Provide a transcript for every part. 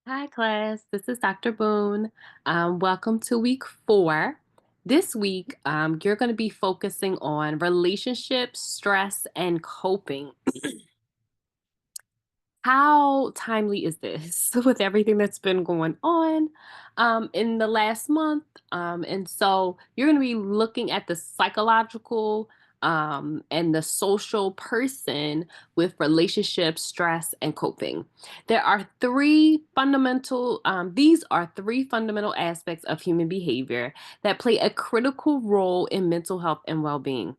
Hi, class. This is Dr. Boone. Welcome to week 4. This week, you're going to be focusing on relationships, stress, and coping. How timely is this with everything that's been going on in the last month? And so you're going to be looking at the psychological and the social person with relationships, stress, and coping. These are three fundamental aspects of human behavior that play a critical role in mental health and well being.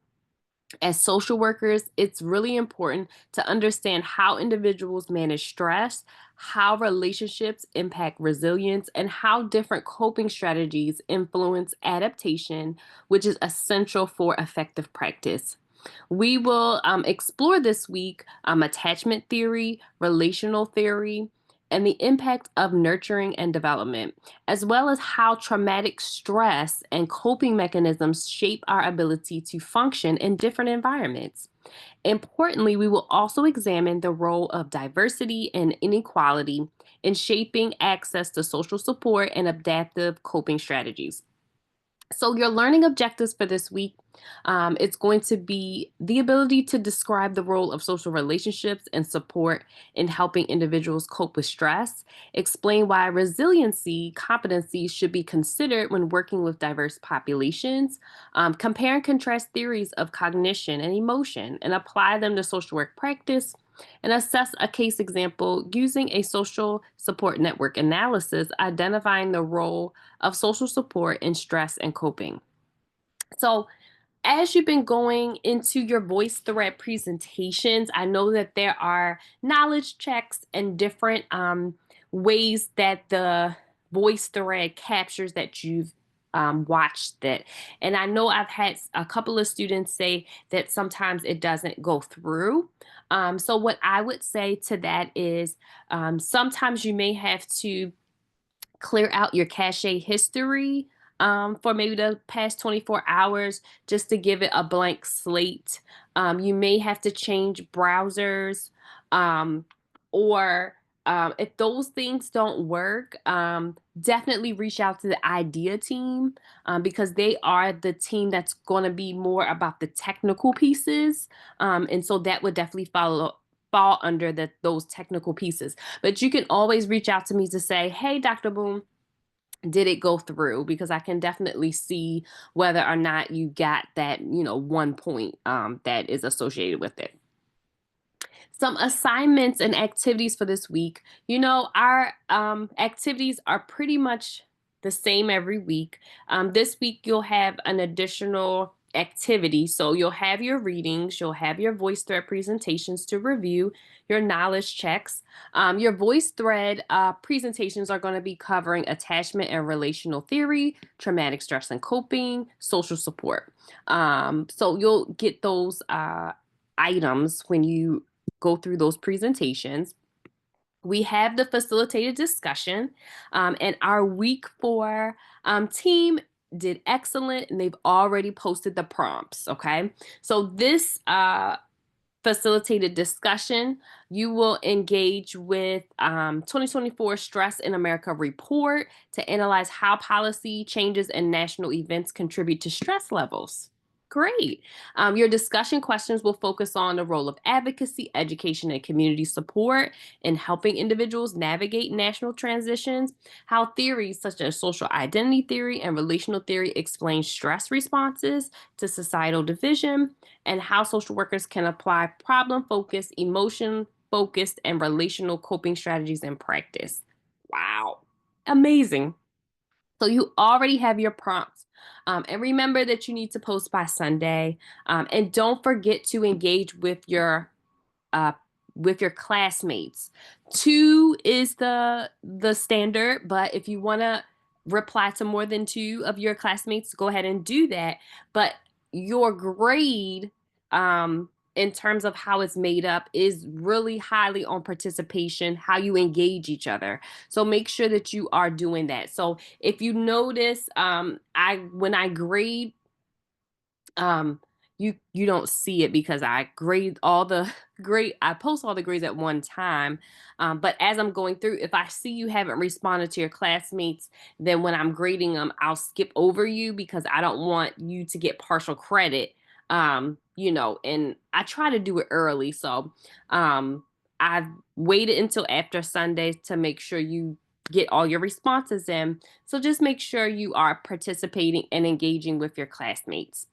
As social workers, it's really important to understand how individuals manage stress, how relationships impact resilience, and how different coping strategies influence adaptation, which is essential for effective practice. We will explore this week attachment theory, relational theory, and the impact of nurturing and development, as well as how traumatic stress and coping mechanisms shape our ability to function in different environments. Importantly, we will also examine the role of diversity and inequality in shaping access to social support and adaptive coping strategies. So, your learning objectives for this week, it's going to be the ability to describe the role of social relationships and support in helping individuals cope with stress, explain why resiliency competencies should be considered when working with diverse populations, compare and contrast theories of cognition and emotion, and apply them to social work practice, and assess a case example using a social support network analysis, identifying the role of social support in stress and coping. So, as you've been going into your VoiceThread presentations, I know that there are knowledge checks and different ways that the VoiceThread captures that you've watched it. And I know I've had a couple of students say that sometimes it doesn't go through. So, what I would say to that is sometimes you may have to clear out your cache history for maybe the past 24 hours just to give it a blank slate. You may have to change browsers um, or if those things don't work, definitely reach out to the IDEA team because they are the team that's going to be more about the technical pieces. And so that would definitely fall under those technical pieces. But you can always reach out to me to say, hey, Dr. Boom, did it go through? Because I can definitely see whether or not you got that, 1 point that is associated with it. Some assignments and activities for this week. Our activities are pretty much the same every week. This week, you'll have an additional activity. So you'll have your readings, you'll have your voice thread presentations to review, your knowledge checks. Your voice thread presentations are going to be covering attachment and relational theory, traumatic stress and coping, social support. So you'll get those items when you go through those presentations. We have the facilitated discussion, and our week 4 team did excellent, and they've already posted the prompts. Okay, so this facilitated discussion, you will engage with 2024 Stress in America report to analyze how policy changes and national events contribute to stress levels. Great. Your discussion questions will focus on the role of advocacy, education, and community support in helping individuals navigate national transitions, how theories such as social identity theory and relational theory explain stress responses to societal division, and how social workers can apply problem focused, emotion focused, and relational coping strategies in practice. Wow. Amazing. So you already have your prompts. And remember that you need to post by Sunday. And don't forget to engage uh, with your classmates. 2 is the standard, but if you want to reply to more than 2 of your classmates, go ahead and do that. But your grade in terms of how it's made up is really highly on participation, how you engage each other. So make sure that you are doing that. So if you notice, I when I grade um you don't see it because I grade all the grade I post all the grades at one time. But as I'm going through, if I see you haven't responded to your classmates, then when I'm grading them, I'll skip over you because I don't want you to get partial credit. And I try to do it early. So I've waited until after Sunday to make sure you get all your responses in. So just make sure you are participating and engaging with your classmates.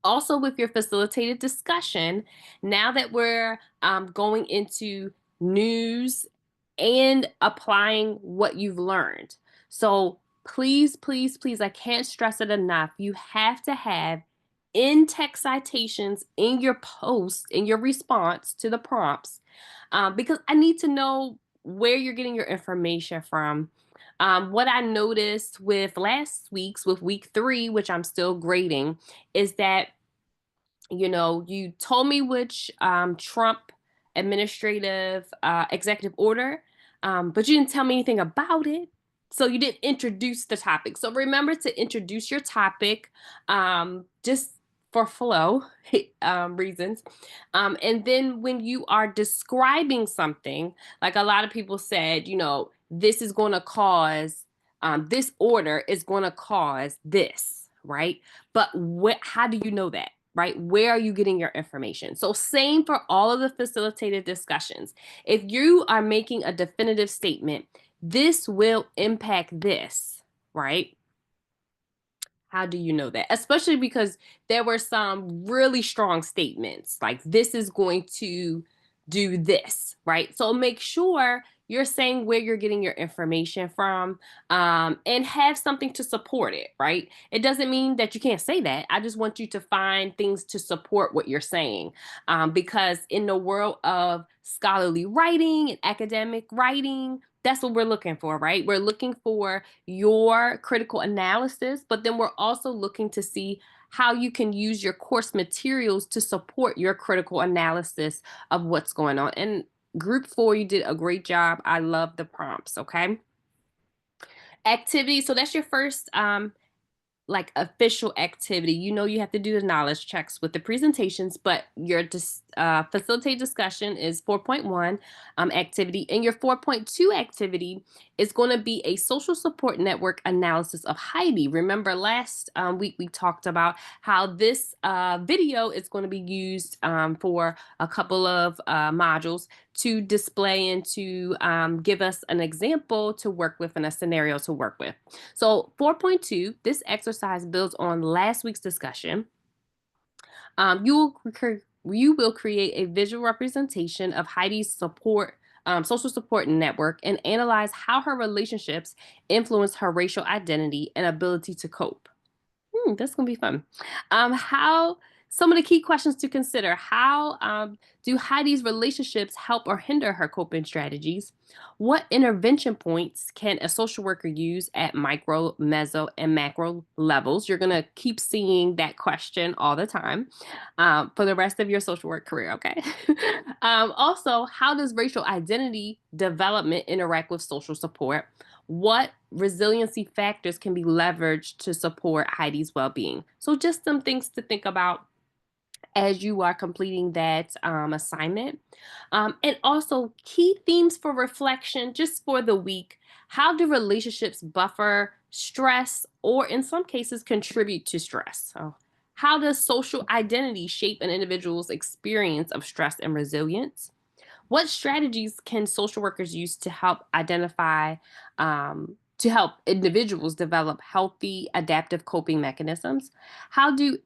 Also, with your facilitated discussion, now that we're going into news and applying what you've learned. So please, please, please, I can't stress it enough. You have to have in text citations in your post, in your response to the prompts, because I need to know where you're getting your information from. What I noticed with with week 3, which I'm still grading, is that you told me which Trump administrative executive order, but you didn't tell me anything about it. So you didn't introduce the topic. So remember to introduce your topic, just for flow reasons. And then when you are describing something, like a lot of people said, this is going to cause, this order is going to cause this, right? But how do you know that? Right? Where are you getting your information? So, same for all of the facilitated discussions. If you are making a definitive statement, this will impact this, right? How do you know that? Especially because there were some really strong statements like this is going to do this, right? So make sure you're saying where you're getting your information from, and have something to support it, right? It doesn't mean that you can't say that. I just want you to find things to support what you're saying, because in the world of scholarly writing and academic writing, that's what we're looking for, right? We're looking for your critical analysis, but then we're also looking to see how you can use your course materials to support your critical analysis of what's going on. And group 4, you did a great job. I love the prompts, okay? Activity. So that's your first like official activity. You have to do the knowledge checks with the presentations, but your facilitate discussion is 4.1 activity, and your 4.2 activity is going to be a social support network analysis of Heidi. Remember last week we talked about how this video is going to be used for a couple of modules to display and to give us an example to work with and a scenario to work with. So 4.2, this exercise builds on last week's discussion. You will create a visual representation of Heidi's social support network and analyze how her relationships influence her racial identity and ability to cope. That's gonna be fun. How Some of the key questions to consider: how do Heidi's relationships help or hinder her coping strategies? What intervention points can a social worker use at micro, meso, and macro levels? You're gonna keep seeing that question all the time for the rest of your social work career. Okay. Also, how does racial identity development interact with social support? What resiliency factors can be leveraged to support Heidi's well-being? So just some things to think about as you are completing that assignment. And also key themes for reflection just for the week. How do relationships buffer stress or in some cases contribute to stress? So how does social identity shape an individual's experience of stress and resilience? What strategies can social workers use to help individuals develop healthy adaptive coping mechanisms? How do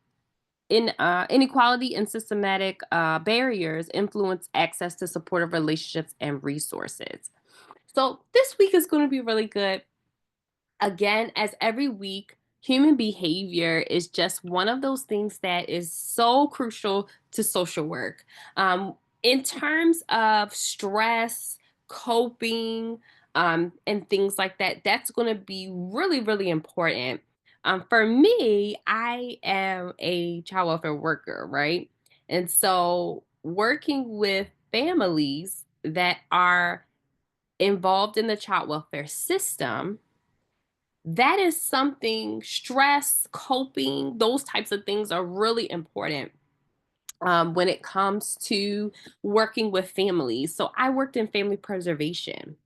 inequality and systematic barriers influence access to supportive relationships and resources? So this week is going to be really good. Again, as every week, human behavior is just one of those things that is so crucial to social work. In terms of stress, coping, and things like that, that's going to be really, really important. For me, I am a child welfare worker, right? And so working with families that are involved in the child welfare system, That is something, stress, coping, those types of things are really important when it comes to working with families. So I worked in family preservation.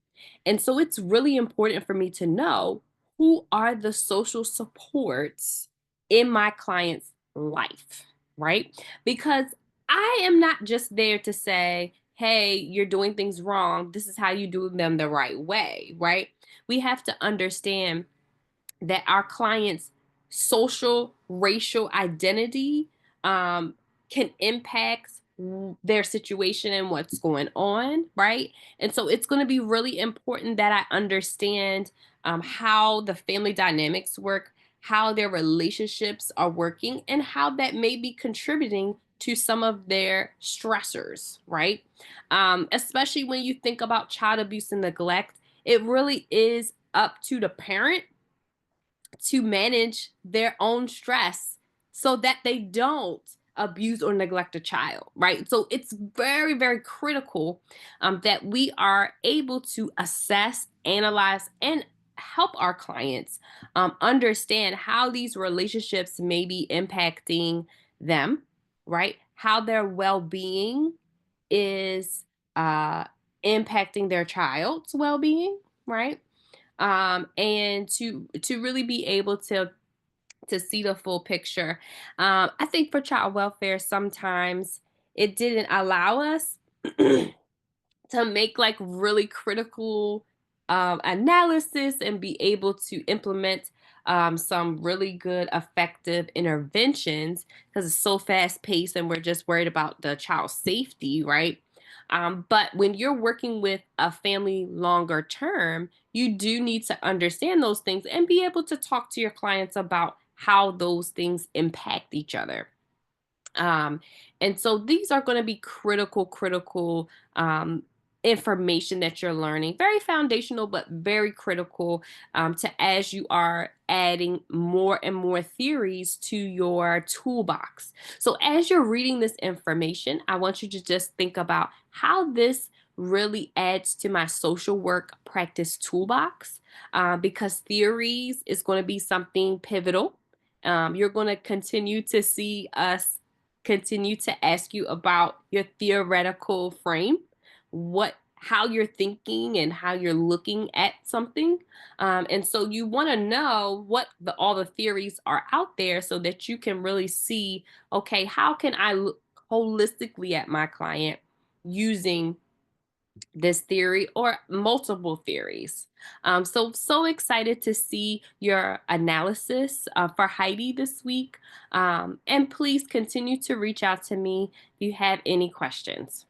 And so it's really important for me to know who are the social supports in my client's life, right? Because I am not just there to say, hey, you're doing things wrong. This is how you do them the right way, right? We have to understand that our clients' social, racial identity um, can impact their situation and what's going on, right? And so it's going to be really important that I understand how the family dynamics work, how their relationships are working, and how that may be contributing to some of their stressors, right? Especially when you think about child abuse and neglect, it really is up to the parent to manage their own stress so that they don't abuse or neglect a child, right? So it's very, very critical that we are able to assess, analyze, and help our clients understand how these relationships may be impacting them, right? How their well being is uh, impacting their child's well being, right? And to really be able to see the full picture. I think for child welfare, sometimes it didn't allow us to make like really critical analysis and be able to implement some really good effective interventions because it's so fast paced and we're just worried about the child's safety, right? But when you're working with a family longer term, you do need to understand those things and be able to talk to your clients about how those things impact each other. Um, and so these are going to be critical information that you're learning. Very foundational, but very critical to as you are adding more and more theories to your toolbox. So as you're reading this information, I want you to just think about how this really adds to my social work practice toolbox because theories is going to be something pivotal. You're going to continue to see us continue to ask you about your theoretical frame, what how you're thinking and how you're looking at something. And so you want to know what all the theories are out there so that you can really see, okay, how can I look holistically at my client using this theory or multiple theories. So excited to see your analysis for Heidi this week. And please continue to reach out to me if you have any questions.